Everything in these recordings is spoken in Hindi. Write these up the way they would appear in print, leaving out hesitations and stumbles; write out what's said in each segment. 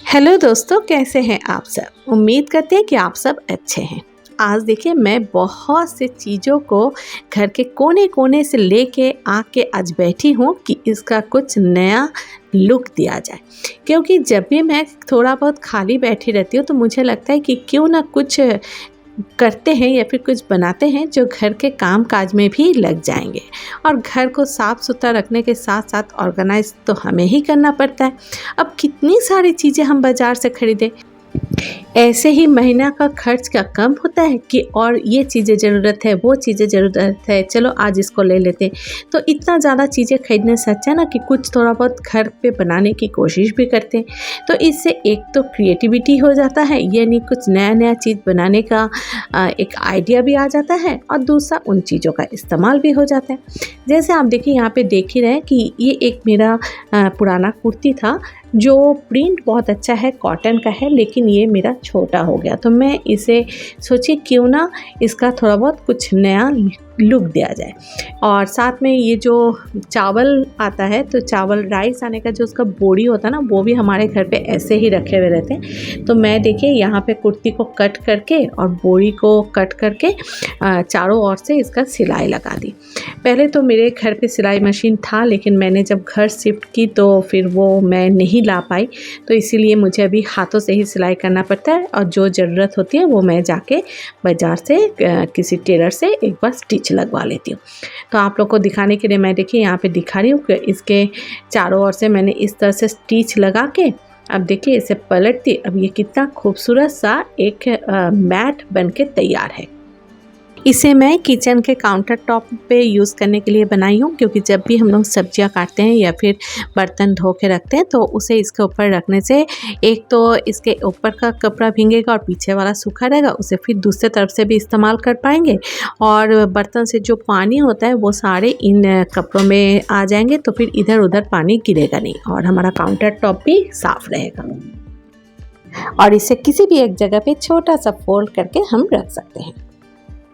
हेलो दोस्तों, कैसे हैं आप सब। उम्मीद करते हैं कि आप सब अच्छे हैं। आज देखिए, मैं बहुत से चीज़ों को घर के कोने कोने से लेके आके आज बैठी हूँ कि इसका कुछ नया लुक दिया जाए। क्योंकि जब भी मैं थोड़ा बहुत खाली बैठी रहती हूँ तो मुझे लगता है कि क्यों ना कुछ करते हैं या फिर कुछ बनाते हैं जो घर के काम काज में भी लग जाएंगे। और घर को साफ़ सुथरा रखने के साथ साथ ऑर्गेनाइज तो हमें ही करना पड़ता है। अब कितनी सारी चीज़ें हम बाज़ार से खरीदें, ऐसे ही महीना का खर्च क्या कम होता है कि और ये चीज़ें ज़रूरत है, वो चीज़ें ज़रूरत है, चलो आज इसको ले लेते हैं। तो इतना ज़्यादा चीज़ें खरीदने से अच्छा ना कि कुछ थोड़ा बहुत घर पे बनाने की कोशिश भी करते हैं। तो इससे एक तो क्रिएटिविटी हो जाता है, यानी कुछ नया नया चीज़ बनाने का एक आइडिया भी आ जाता है, और दूसरा उन चीज़ों का इस्तेमाल भी हो जाता है। जैसे आप देखिए, यहाँ पे देख ही रहे हैं कि ये एक मेरा पुराना कुर्ती था जो प्रिंट बहुत अच्छा है, कॉटन का है, लेकिन ये मेरा छोटा हो गया। तो मैं इसे सोची क्यों ना इसका थोड़ा बहुत कुछ नया लुक दिया जाए। और साथ में ये जो चावल आता है, तो चावल राइस आने का जो उसका बोरी होता है ना, वो भी हमारे घर पे ऐसे ही रखे हुए रहते हैं। तो मैं देखिए यहाँ पे कुर्ती को कट करके और बोरी को कट करके चारों ओर से इसका सिलाई लगा दी। पहले तो मेरे घर पे सिलाई मशीन था, लेकिन मैंने जब घर शिफ्ट की तो फिर वो मैं नहीं ला पाई। तो इसीलिए मुझे अभी हाथों से ही सिलाई करना पड़ता है, और जो ज़रूरत होती है वो मैं जाके बाज़ार से किसी टेलर से एक बार स्टिच लगवा लेती हूँ। तो आप लोग को दिखाने के लिए मैं देखिए यहाँ पे दिखा रही हूँ कि इसके चारों ओर से मैंने इस तरह से स्टिच लगा के अब देखिए इसे पलट दी। अब ये कितना खूबसूरत सा एक मैट बन के तैयार है। इसे मैं किचन के काउंटर टॉप पे यूज़ करने के लिए बनाई हूँ, क्योंकि जब भी हम लोग सब्जियाँ काटते हैं या फिर बर्तन धो के रखते हैं तो उसे इसके ऊपर रखने से एक तो इसके ऊपर का कपड़ा भीगेगा और पीछे वाला सूखा रहेगा, उसे फिर दूसरे तरफ से भी इस्तेमाल कर पाएंगे, और बर्तन से जो पानी होता है वो सारे इन कपड़ों में आ जाएंगे, तो फिर इधर उधर पानी गिरेगा नहीं और हमारा काउंटर टॉप भी साफ़ रहेगा। और इसे किसी भी एक जगह पे छोटा सा फोल्ड करके हम रख सकते हैं।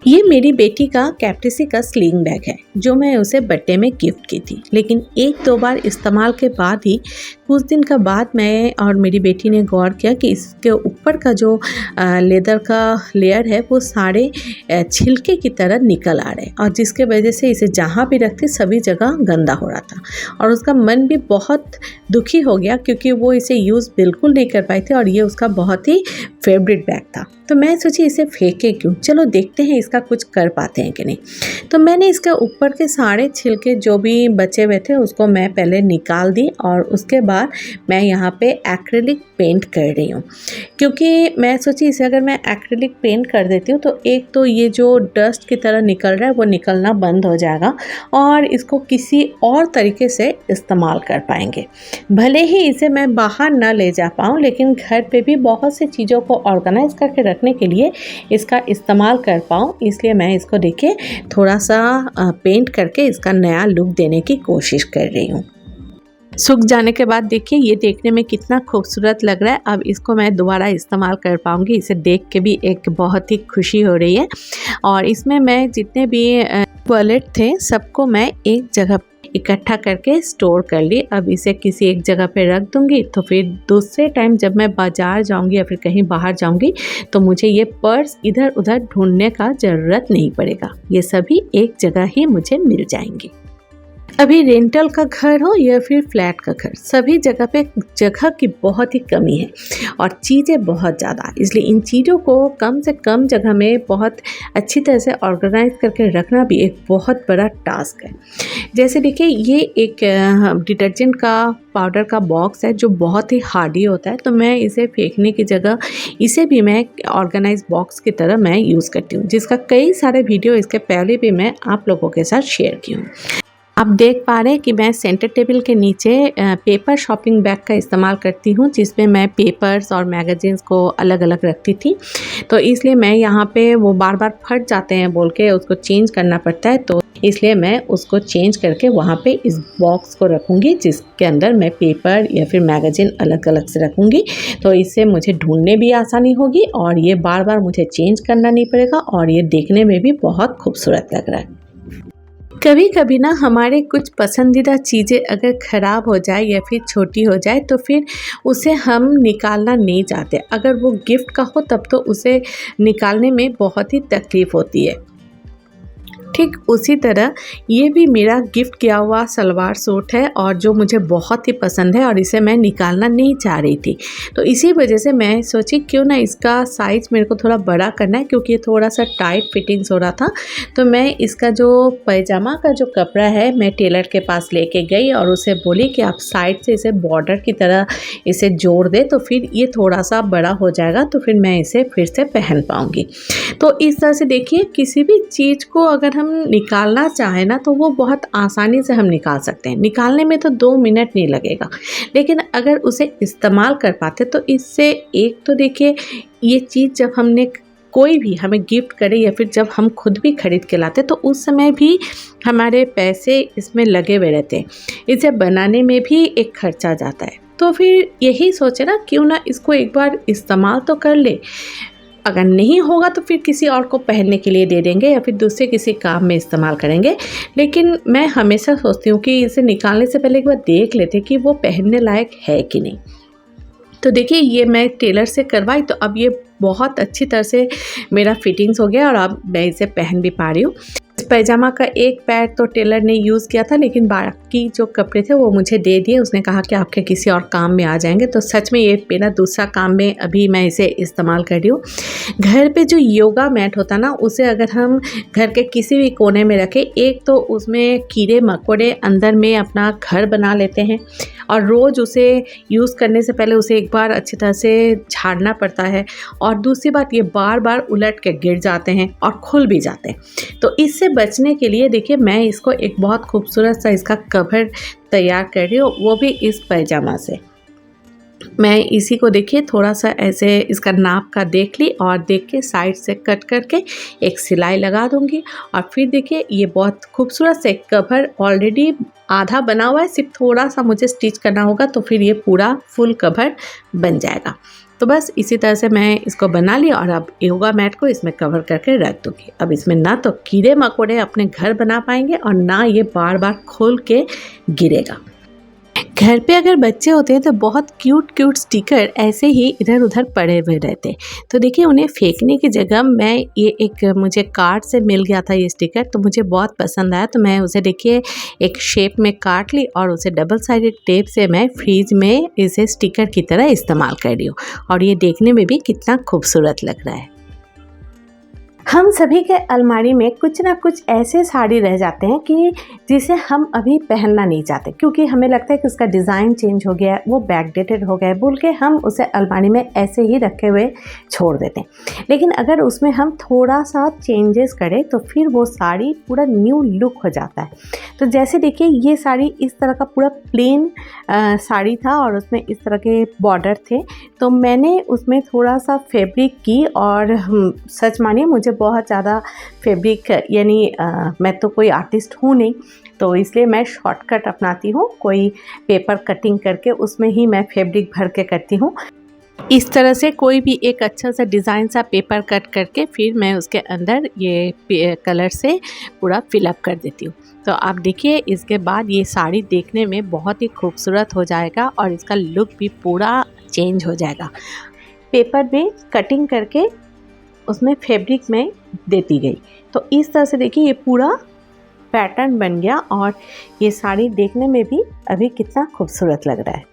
ये मेरी बेटी का कैप्टिसी का स्लिंग बैग है, जो मैं उसे बर्थडे में गिफ्ट की थी। लेकिन एक दो बार इस्तेमाल के बाद ही कुछ दिन का बाद मैं और मेरी बेटी ने गौर किया कि इसके ऊपर का जो लेदर का लेयर है वो सारे छिलके की तरह निकल आ रहे हैं, और जिसके वजह से इसे जहाँ भी रखती सभी जगह गंदा हो रहा था। और उसका मन भी बहुत दुखी हो गया, क्योंकि वो इसे यूज़ बिल्कुल नहीं कर पाई थी और ये उसका बहुत ही फेवरेट बैग था। तो मैं सोची इसे फेंके क्यों, चलो देखते हैं इसका कुछ कर पाते हैं कि नहीं। तो मैंने इसके ऊपर के सारे छिलके जो भी बचे हुए थे उसको मैं पहले निकाल दी, और उसके बाद मैं यहाँ पे एक्रिलिक पेंट कर रही हूँ। क्योंकि मैं सोची इसे अगर मैं एक्रिलिक पेंट कर देती हूँ तो एक तो ये जो डस्ट की तरह निकल रहा है वो निकलना बंद हो जाएगा, और इसको किसी और तरीके से इस्तेमाल कर पाएंगे। भले ही इसे मैं बाहर ना ले जा पाऊँ, लेकिन घर पे भी बहुत सी चीज़ों को ऑर्गेनाइज करके रखने के लिए इसका इस्तेमाल कर पाऊँ, इसलिए मैं इसको देखिए थोड़ा सा पेंट करके इसका नया लुक देने की कोशिश कर रही हूँ। सूख जाने के बाद देखिए ये देखने में कितना खूबसूरत लग रहा है। अब इसको मैं दोबारा इस्तेमाल कर पाऊँगी, इसे देख के भी एक बहुत ही खुशी हो रही है। और इसमें मैं जितने भी टॉयलेट थे सबको मैं एक जगह इकट्ठा करके स्टोर कर ली। अब इसे किसी एक जगह पे रख दूंगी, तो फिर दूसरे टाइम जब मैं बाज़ार जाऊंगी या फिर कहीं बाहर जाऊंगी तो मुझे ये पर्स इधर उधर ढूंढने का ज़रूरत नहीं पड़ेगा, ये सभी एक जगह ही मुझे मिल जाएंगी। अभी रेंटल का घर हो या फिर फ्लैट का घर, सभी जगह पे जगह की बहुत ही कमी है और चीज़ें बहुत ज़्यादा, इसलिए इन चीज़ों को कम से कम जगह में बहुत अच्छी तरह से ऑर्गेनाइज करके रखना भी एक बहुत बड़ा टास्क है। जैसे देखिए ये एक डिटर्जेंट का पाउडर का बॉक्स है जो बहुत ही हार्डी होता है, तो मैं इसे फेंकने की जगह इसे भी मैं ऑर्गेनाइज बॉक्स की तरह मैं यूज़ करती हूँ, जिसका कई सारे वीडियो इसके पहले भी मैं आप लोगों के साथ शेयर की हूँ। आप देख पा रहे हैं कि मैं सेंटर टेबल के नीचे पेपर शॉपिंग बैग का इस्तेमाल करती हूँ, जिसमें मैं पेपर्स और मैगजीन्स को अलग अलग रखती थी। तो इसलिए मैं यहाँ पे वो बार बार फट जाते हैं बोल के उसको चेंज करना पड़ता है, तो इसलिए मैं उसको चेंज करके वहाँ पे इस बॉक्स को रखूँगी, जिसके अंदर मैं पेपर या फिर मैगजीन अलग अलग से रखूँगी। तो इससे मुझे ढूंढने भी आसानी होगी और ये बार बार मुझे चेंज करना नहीं पड़ेगा, और ये देखने में भी बहुत खूबसूरत लग रहा है। कभी कभी ना हमारे कुछ पसंदीदा चीज़ें अगर ख़राब हो जाए या फिर छोटी हो जाए तो फिर उसे हम निकालना नहीं चाहते। अगर वो गिफ्ट का हो तब तो उसे निकालने में बहुत ही तकलीफ़ होती है। ठीक उसी तरह ये भी मेरा गिफ्ट किया हुआ सलवार सूट है और जो मुझे बहुत ही पसंद है और इसे मैं निकालना नहीं चाह रही थी। तो इसी वजह से मैं सोची क्यों ना इसका साइज़ मेरे को थोड़ा बड़ा करना है, क्योंकि ये थोड़ा सा टाइट फिटिंग्स हो रहा था। तो मैं इसका जो पैजामा का जो कपड़ा है मैं टेलर के पास लेके गई और उसे बोली कि आप साइड से इसे बॉर्डर की तरह इसे जोड़ दे, तो फिर ये थोड़ा सा बड़ा हो जाएगा, तो फिर मैं इसे फिर से पहन पाऊँगी। तो इस तरह से देखिए, किसी भी चीज़ को अगर हम निकालना चाहें ना तो वो बहुत आसानी से हम निकाल सकते हैं। निकालने में तो 2 मिनट नहीं लगेगा, लेकिन अगर उसे इस्तेमाल कर पाते तो इससे एक तो देखिए, ये चीज़ जब हमने कोई भी हमें गिफ्ट करे या फिर जब हम खुद भी खरीद के लाते तो उस समय भी हमारे पैसे इसमें लगे हुए रहते हैं। इसे बनाने में भी एक खर्चा जाता है। तो फिर यही सोचे ना क्यों ना इसको एक बार इस्तेमाल तो कर ले। अगर नहीं होगा तो फिर किसी और को पहनने के लिए दे देंगे या फिर दूसरे किसी काम में इस्तेमाल करेंगे। लेकिन मैं हमेशा सोचती हूँ कि इसे निकालने से पहले एक बार देख लेते कि वो पहनने लायक है कि नहीं। तो देखिए, ये मैं टेलर से करवाई तो अब ये बहुत अच्छी तरह से मेरा फिटिंग्स हो गया और अब मैं इसे पहन भी पा रही हूँ। इस पैजामा का एक पैर तो टेलर ने यूज़ किया था, लेकिन बाकी जो कपड़े थे वो मुझे दे दिए। उसने कहा कि आपके किसी और काम में आ जाएंगे। तो सच में ये मेरा दूसरा काम में अभी मैं इसे इस्तेमाल कर रही हूँ। घर पे जो योगा मैट होता ना, उसे अगर हम घर के किसी भी कोने में रखें, एक तो उसमें कीड़े मकोड़े अंदर में अपना घर बना लेते हैं और रोज़ उसे यूज़ करने से पहले उसे एक बार अच्छी तरह से झाड़ना पड़ता है। और दूसरी बात, ये बार बार उलट के गिर जाते हैं और खुल भी जाते हैं। तो इससे बचने के लिए देखिए, मैं इसको एक बहुत खूबसूरत सा इसका कवर तैयार कर रही हूँ, वो भी इस पैजामा से। मैं इसी को देखिए थोड़ा सा ऐसे इसका नाप का देख ली और देख के साइड से कट करके एक सिलाई लगा दूंगी। और फिर देखिए, ये बहुत खूबसूरत से कवर ऑलरेडी आधा बना हुआ है, सिर्फ थोड़ा सा मुझे स्टिच करना होगा तो फिर ये पूरा फुल कवर बन जाएगा। तो बस इसी तरह से मैं इसको बना लिया और अब योगा मैट को इसमें कवर करके रख दूँगी। अब इसमें ना तो कीड़े मकोड़े अपने घर बना पाएंगे और ना ये बार बार खोल के गिरेगा। घर पे अगर बच्चे होते हैं तो बहुत क्यूट क्यूट स्टिकर ऐसे ही इधर उधर पड़े हुए रहते हैं। तो देखिए, उन्हें फेंकने की जगह मैं ये एक मुझे कार्ड से मिल गया था ये स्टिकर, तो मुझे बहुत पसंद आया। तो मैं उसे देखिए एक शेप में काट ली और उसे डबल साइडेड टेप से मैं फ्रीज में इसे स्टिकर की तरह इस्तेमाल कर रही हूँ। और ये देखने में भी कितना खूबसूरत लग रहा है। हम सभी के अलमारी में कुछ ना कुछ ऐसे साड़ी रह जाते हैं कि जिसे हम अभी पहनना नहीं चाहते, क्योंकि हमें लगता है कि उसका डिज़ाइन चेंज हो गया है, वो बैकडेटेड हो गया है, बोल के हम उसे अलमारी में ऐसे ही रखे हुए छोड़ देते हैं। लेकिन अगर उसमें हम थोड़ा सा चेंजेस करें तो फिर वो साड़ी पूरा न्यू लुक हो जाता है। तो जैसे देखिए, ये साड़ी इस तरह का पूरा प्लेन साड़ी था और उसमें इस तरह के बॉर्डर थे। तो मैंने उसमें थोड़ा सा फैब्रिक की और सच मानिए मुझे बहुत ज़्यादा फैब्रिक यानी मैं तो कोई आर्टिस्ट हूँ नहीं, तो इसलिए मैं शॉर्टकट अपनाती हूँ। कोई पेपर कटिंग करके उसमें ही मैं फैब्रिक भर के करती हूँ। इस तरह से कोई भी एक अच्छा सा डिज़ाइन सा पेपर कट करके फिर मैं उसके अंदर ये कलर से पूरा फिलअप कर देती हूँ। तो आप देखिए, इसके बाद ये साड़ी देखने में बहुत ही खूबसूरत हो जाएगा और इसका लुक भी पूरा चेंज हो जाएगा। पेपर में कटिंग करके उसमें फैब्रिक में देती गई। तो इस तरह से देखिए, ये पूरा पैटर्न बन गया और ये साड़ी देखने में भी अभी कितना खूबसूरत लग रहा है।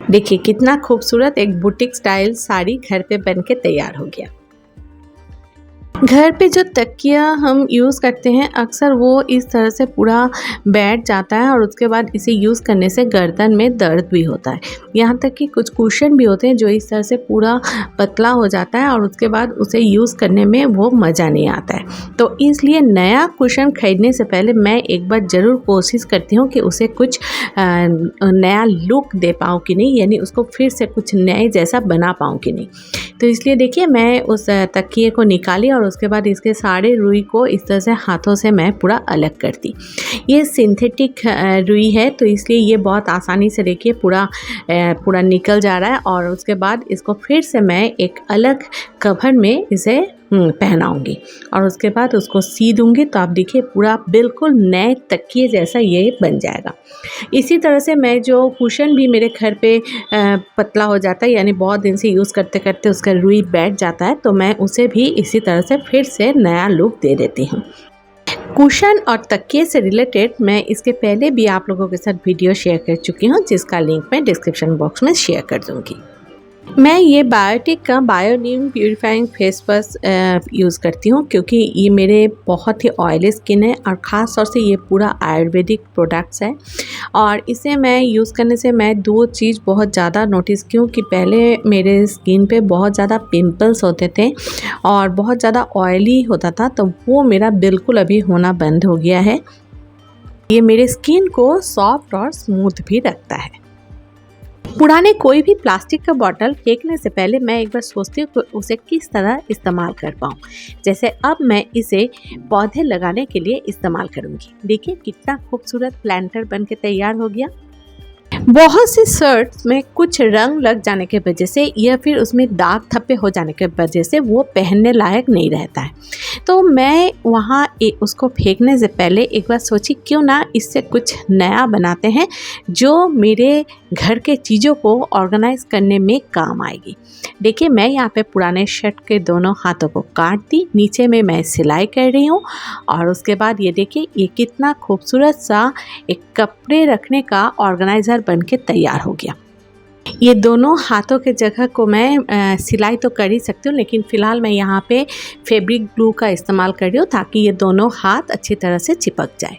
देखिए कितना खूबसूरत एक बुटीक स्टाइल साड़ी घर पे बन के तैयार हो गया। घर पे जो तकिया हम यूज़ करते हैं अक्सर वो इस तरह से पूरा बैठ जाता है और उसके बाद इसे यूज़ करने से गर्दन में दर्द भी होता है। यहाँ तक कि कुछ कुशन भी होते हैं जो इस तरह से पूरा पतला हो जाता है और उसके बाद उसे यूज़ करने में वो मज़ा नहीं आता है। तो इसलिए नया कुशन खरीदने से पहले मैं एक बार ज़रूर कोशिश करती हूँ कि उसे कुछ नया लुक दे पाऊँ कि नहीं, यानी उसको फिर से कुछ नए जैसा बना पाऊँ कि नहीं। तो इसलिए देखिए, मैं उस तकिए को निकाली और उसके बाद इसके सारे रुई को इस तरह से हाथों से मैं पूरा अलग करती। ये सिंथेटिक रुई है तो इसलिए ये बहुत आसानी से देखिए पूरा निकल जा रहा है। और उसके बाद इसको फिर से मैं एक अलग कवर में इसे पहनाऊँगी और उसके बाद उसको सी दूँगी। तो आप देखिए पूरा बिल्कुल नए तकिए जैसा ये बन जाएगा। इसी तरह से मैं जो कुशन भी मेरे घर पे पतला हो जाता है, यानी बहुत दिन से यूज़ करते करते उसका रुई बैठ जाता है, तो मैं उसे भी इसी तरह से फिर से नया लुक दे देती हूँ। कुशन और तकिए से रिलेटेड मैं इसके पहले भी आप लोगों के साथ वीडियो शेयर कर चुकी हूँ, जिसका लिंक मैं डिस्क्रिप्शन बॉक्स में शेयर कर दूँगी। मैं ये बायोटिक का बायोनिम प्यूरिफाइंग फेस वॉश यूज़ करती हूँ, क्योंकि ये मेरे बहुत ही ऑयली स्किन है और ख़ास तौर से ये पूरा आयुर्वेदिक प्रोडक्ट्स है। और इसे मैं यूज़ करने से मैं दो चीज़ बहुत ज़्यादा नोटिस की हूँ कि पहले मेरे स्किन पे बहुत ज़्यादा पिंपल्स होते थे और बहुत ज़्यादा ऑयली होता था, तो वो मेरा बिल्कुल अभी होना बंद हो गया है। ये मेरे स्किन को सॉफ्ट और स्मूथ भी रखता है। पुराने कोई भी प्लास्टिक का बॉटल फेंकने से पहले मैं एक बार सोचती हूँ कि उसे किस तरह इस्तेमाल कर पाऊँ। जैसे अब मैं इसे पौधे लगाने के लिए इस्तेमाल करूँगी। देखिए कितना खूबसूरत प्लांटर बन के तैयार हो गया। बहुत सी शर्ट्स में कुछ रंग लग जाने के वजह से या फिर उसमें दाग धब्बे हो जाने के वजह से वो पहनने लायक नहीं रहता है, तो मैं वहाँ उसको फेंकने से पहले एक बार सोची क्यों ना इससे कुछ नया बनाते हैं जो मेरे घर के चीज़ों को ऑर्गेनाइज करने में काम आएगी। देखिए मैं यहाँ पे पुराने शर्ट के दोनों हाथों को काट दी, नीचे में मैं सिलाई कर रही हूँ और उसके बाद ये देखिए ये कितना खूबसूरत सा एक कपड़े रखने का ऑर्गेनाइज़र बन के तैयार हो गया। ये दोनों हाथों के जगह को मैं सिलाई तो कर ही सकती हूँ, लेकिन फ़िलहाल मैं यहाँ पे फैब्रिक ग्लू का इस्तेमाल कर रही हूँ ताकि ये दोनों हाथ अच्छी तरह से चिपक जाए।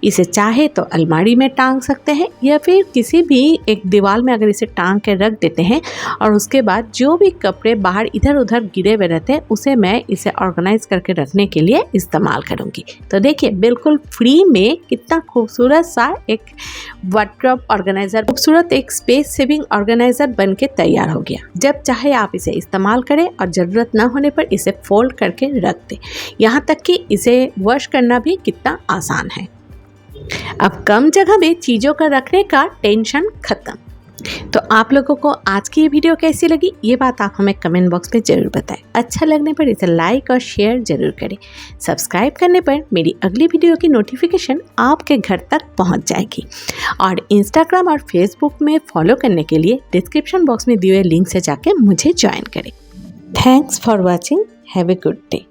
इसे चाहे तो अलमारी में टांग सकते हैं या फिर किसी भी एक दीवार में अगर इसे टांग के रख देते हैं और उसके बाद जो भी कपड़े बाहर इधर उधर गिरे हुए रहते हैं उसे मैं इसे ऑर्गेनाइज करके रखने के लिए इस्तेमाल करूँगी। तो देखिए बिल्कुल फ्री में कितना खूबसूरत सा एक वार्डरोब ऑर्गेनाइज़र, खूबसूरत एक स्पेस सेविंग ऑर्गेनाइज़र बन के तैयार हो गया। जब चाहे आप इसे इस्तेमाल करें और ज़रूरत ना होने पर इसे फोल्ड करके रख दें। यहाँ तक कि इसे वॉश करना भी कितना आसान है। अब कम जगह में चीज़ों का रखने का टेंशन खत्म। तो आप लोगों को आज की ये वीडियो कैसी लगी ये बात आप हमें कमेंट बॉक्स में ज़रूर बताएं। अच्छा लगने पर इसे लाइक और शेयर ज़रूर करें। सब्सक्राइब करने पर मेरी अगली वीडियो की नोटिफिकेशन आपके घर तक पहुंच जाएगी। और इंस्टाग्राम और फेसबुक में फॉलो करने के लिए डिस्क्रिप्शन बॉक्स में दिए हुए लिंक से जाके मुझे ज्वाइन करें। Thanks for watching. Have a good day.